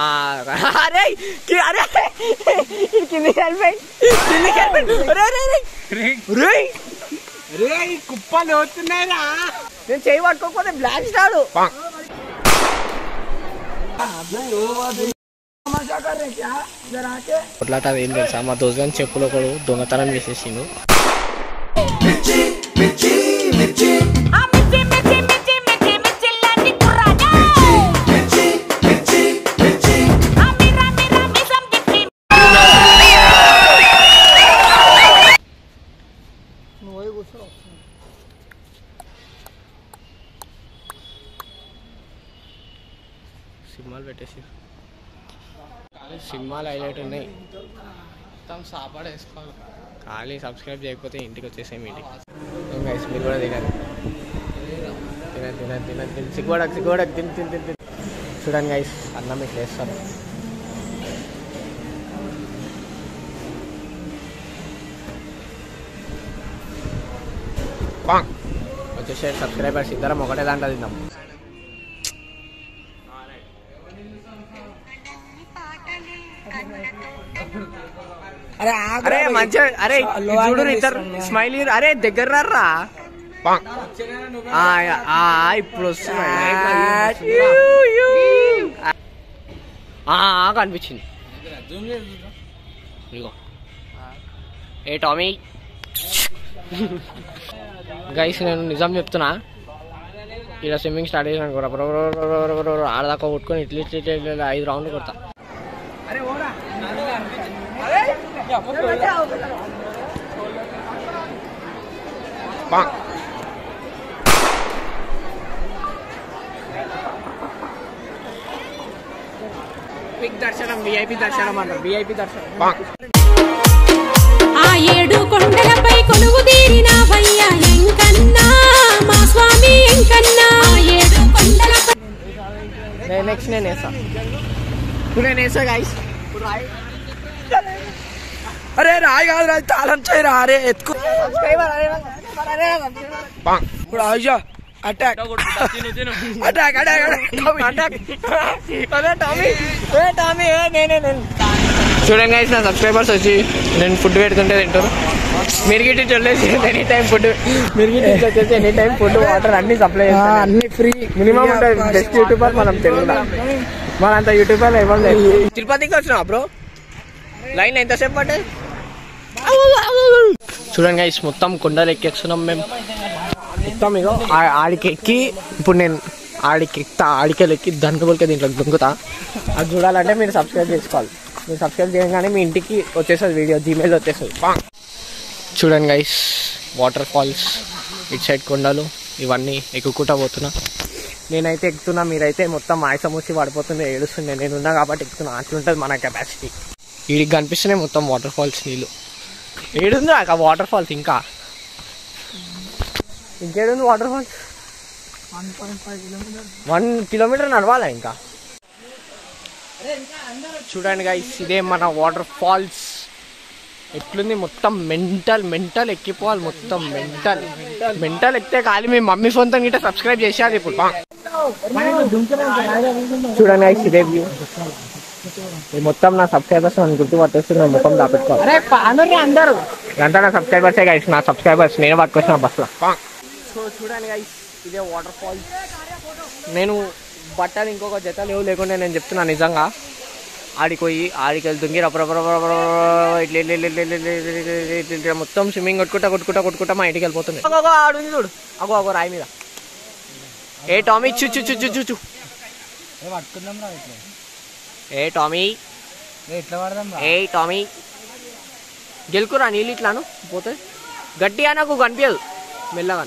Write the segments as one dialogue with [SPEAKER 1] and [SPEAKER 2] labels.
[SPEAKER 1] అరే అరే కిందికి వెళ్ళిపోయి
[SPEAKER 2] కుప్పలు అవుతున్నాయిరా.
[SPEAKER 1] నేను చేయి పట్టుకోకపోతే బ్లాక్ స్టాడు. కొట్లాట ఏం తెలుసా, మా దోస్తు చెప్పులు ఒకడు దొంగతనం చేసేసిండు. సినిమాలు పెట్టేసి సినిమాలు హైలైట్ ఉన్నాయి. మొత్తం సాపాడు వేసుకోవాలి. ఖాళీ సబ్స్క్రైబ్ చేయకపోతే ఇంటికి వచ్చేసే మీటింగ్. గైస్ మీరు కూడా తినాలి. తిన సిగ్గుడకు తిని చూడండి గైస్, అన్నం ఇట్లా వేస్తాను. వచ్చేసే సబ్స్క్రైబర్స్ ఇద్దరం ఒకటే దాంట్లో తిందాం. అరే మంచిగా, అరే చూడు ఇద్దరు స్మైల్. అరే దగ్గర రా, ఇప్పుడు కనిపించింది. ఇగో ఏ టామీ గైస్, నేను నిజం చెప్తున్నా, ఇలా స్విమ్మింగ్ స్టార్ట్ చేసిన ఆడదాకా కొట్టుకొని ఇట్లా 5 రౌండ్లు కొడతా. బిగ్ దర్శనం, విఐపి దర్శనం అంటారు. విఐపి దర్శనం.
[SPEAKER 3] ఆ 7 కొండలపై కొలువు తీరినావయ్యా ఎంకన్నా మా స్వామి ఎంకన్నా. 7 కొండలపై
[SPEAKER 1] నెక్స్ట్ నేను వేసా. నేను వేసా గైస్.
[SPEAKER 2] అరే రాయి కాదు, రాయి తాళం చేయరా. అరే ఎత్తుకు ఇప్పుడు అటాక్ అటాక్ అటాక్.
[SPEAKER 1] చూడండి గైస్, నా సబ్స్క్రైబర్స్ వచ్చి నేను ఫుడ్ పెడుతుంటే తింటారు. మీరు గిట్టి వచ్చేసి ఎనీ టైం ఫుడ్, మీరు గిట్టి వచ్చేసి ఎనీ టైం ఫుడ్, వాటర్ అన్ని సప్లై చేస్తాను.
[SPEAKER 2] అన్ని ఫ్రీ.
[SPEAKER 1] మినిమం ఉంటుంది. బెస్ట్ యూట్యూబర్ మనం తెలుగులో. మనంత యూట్యూబర్ ఎవరు లేదు. తిరుపతికి వచ్చినా బ్రో, లైన్ ఎంతసేపు పట్టే. చూడండి గైస్, మొత్తం కొండలు ఎక్కేస్తున్నాం మేము. మొత్తం ఇగో ఆడికి ఎక్కి, ఇప్పుడు నేను ఆడికి ఎక్కుతా, ఆడికెళ్ళి దండబులకే దీంట్లో దొంగతా. అది చూడాలంటే మీరు సబ్స్క్రైబ్ చేసుకోవాలి. మీరు సబ్స్క్రైబ్ చేయగానే మీ ఇంటికి వచ్చేస్తుంది వీడియో, జీమెయిల్ వచ్చేస్తుంది. చూడండి గైస్, వాటర్ ఫాల్స్, ఇటు సైడ్ కొండలు, ఇవన్నీ ఎక్కుకుంటా పోతున్నా. నేనైతే ఎక్కుతున్నా, మీరైతే మొత్తం ఆయాసం వచ్చి పడిపోతుంది, ఏడుస్తుంది. నేను ఉన్నా కాబట్టి ఎక్కుతున్నా. అట్లుంటుంది మన కెపాసిటీ. వీడికి కనిపిస్తున్నాయి మొత్తం వాటర్ ఫాల్స్ నీళ్ళు. ఏడుంది ఆ వాటర్ ఫాల్స్, ఇంకేడుంది వాటర్ ఫాల్స్. 1 కిలోమీటర్ నడవాలా ఇంకా. చూడండి గైస్, ఇదే మన వాటర్ ఫాల్స్. ఎట్లుంది మొత్తం మెంటల్ ఎక్కిపోవాలి. మొత్తం మెంటల్ ఎక్కితే ఖాళీ మీ మమ్మీ ఫోన్తో గిట్ట సబ్స్క్రైబ్ చేసేది. ఇప్పుడు చూడండి గైస్, ఇదే వ్యూ. మొత్తం నా సబ్స్క్రైబర్స్ నన్ను గుర్తుపట్టేస్తున్నా, ముఖం దాపెట్టుకోవాలి. అందరూ అంతా నా సబ్స్క్రైబర్సే గైస్, నా సబ్స్క్రైబర్స్ నేను పట్టుకొచ్చిన బస్లో. సో చూడండి గైస్, ఇదే వాటర్ ఫాల్స్. నేను బట్టలు ఇంకొక జత లేకుంటే నేను చెప్తున్నా నిజంగా, ఆడికి వెళ్తుంది ఇట్లా మొత్తం స్విమ్మింగ్ కొట్టుకుంటా మా ఇంటికి వెళ్ళిపోతుంది. ఆడుంది చూడు, అగో రాయి మీద. ఏ టామీ చూ ఏ టామీ గెలుకురా నీళ్ళు ఇట్లాను పోతే గట్టిగా నాకు కనిపించదు, మెల్లగా.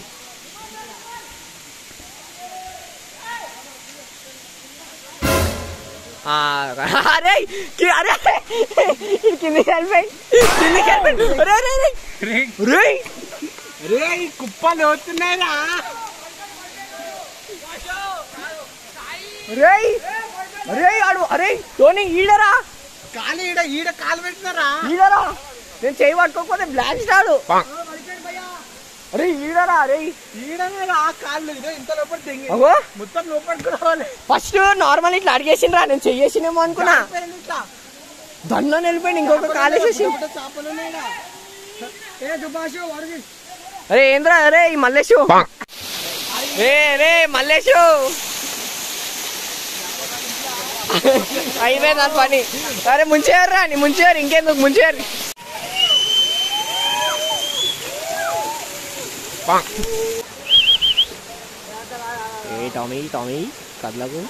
[SPEAKER 1] అరే అరే కిందికి వెళ్ళిపోయి
[SPEAKER 2] కుప్పలు అవుతున్నాయిరా.
[SPEAKER 1] అరే టోనీ ఈడరా,
[SPEAKER 2] కాలు కాలు పెట్టినారా.
[SPEAKER 1] ఈడరా, నేను చేయి పట్టుకోకపోతే బ్లాక్ స్టాడు. అరే ఈడరా అరే
[SPEAKER 2] ఈడనే ఆ కాళ్ళు ఇదో ఇంత లోపల తెంగి
[SPEAKER 1] అగో
[SPEAKER 2] మొత్తం లోపలికి రావాలి.
[SPEAKER 1] ఫస్ట్ నార్మల్ ఇట్లా అడిగేసిండ్రా నేను చెయ్యేసినేమో అనుకున్నా
[SPEAKER 2] ఇట్లా
[SPEAKER 1] దన్న వెళ్ళిపోయింది ఇంకొక కాలేసేసి
[SPEAKER 2] చేపలు ఏ సుభాష్ వాడికి
[SPEAKER 1] అరే ఏంద్రా అరే ఈ మల్లేషు రే మల్లేషు అయిపోయింది దాని పని. అరే ముంచేయర్రా నీ ముంచేయరు ఇంకెందుకు ముంచేయరు. ఏ టామీ కదలకు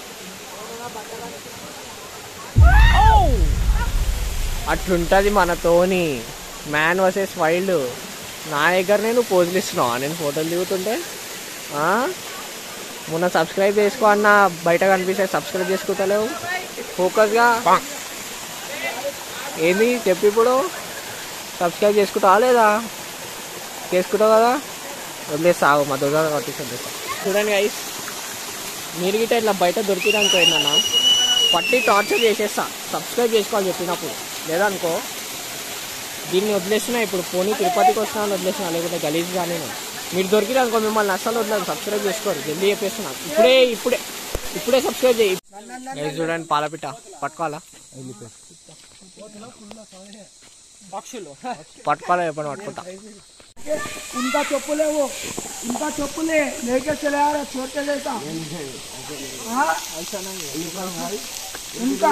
[SPEAKER 1] అట్లుంటది మనతోని మ్యాన్ వర్సెస్ వైల్డ్. నా దగ్గర నేను పోజులు ఇస్తున్నావా నేను ఫోటోలు దిగుతుంటే? మొన్న సబ్స్క్రైబ్ చేసుకో అన్న బయట కనిపిస్తే సబ్స్క్రైబ్ చేసుకుంటలేవు ఫోకస్గా. ఏంది చెప్పు ఇప్పుడు సబ్స్క్రైబ్ చేసుకుంటావా లేదా? చేసుకుంటావు కదా వదిలేస్తావు మా దొంగ కొట్టిస్తాను. చూడండి గైస్ మీరు గిట్ట ఇట్లా బయట దొరికిదనుకో ఏంటన్నా పట్టి టార్చర్ చేసేస్తా. సబ్స్క్రైబ్ చేసుకోవాలి చెప్పినప్పుడు లేదనుకో దీన్ని వదిలేస్తున్నా. ఇప్పుడు పోనీ తిరుపతికి వస్తున్నా అని వదిలేస్తున్నా లేకపోతే గలీజ్ కానీ మీరు దొరికిదనుకో మిమ్మల్ని అస్సలు వదిలేదు. సబ్స్క్రైబ్ చేసుకోరు జల్దీ చెప్పేస్తున్నా. ఇప్పుడే సబ్స్క్రైబ్ చేయి. చూడండి పాలపిట్ట పట్టుకోవాలా పట్టుకోవాలా చెప్పండి పట్టుకుంటా.
[SPEAKER 2] ఇంకా చెప్పులేవు ఇంకా చెప్పులే లేకే చలే आ रहा छोड़ के देता ఇంకా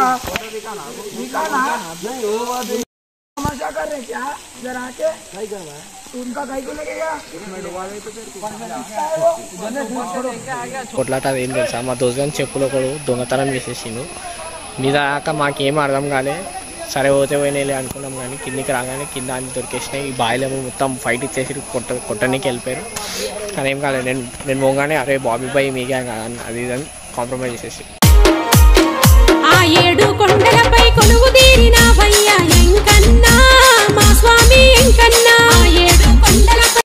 [SPEAKER 2] तमाशा कर रहे क्या इधर आके उनका कहीं को लगेगा
[SPEAKER 1] కొట్లాట ఏం తెలుసా మా దోస్తు చెప్పులు ఒకడు దొంగతనం చేసేసిండు. మీద దాకా మాకేం అర్థం కాలే. సరే పోతే పోయినాయి అనుకున్నాం కానీ కిందికి రాగానే కింద అన్ని దొరికేసినాయి. ఈ బాయిలేమో మొత్తం ఫైట్ ఇచ్చేసి కొట్టడానికి వెళ్ళిపోయారు. కానీ ఏం కాలేదు. నేను పోగానే అరే బాబీ బాయ్ మీకే అది ఇది అని కాంప్రమైజ్ చేసేసి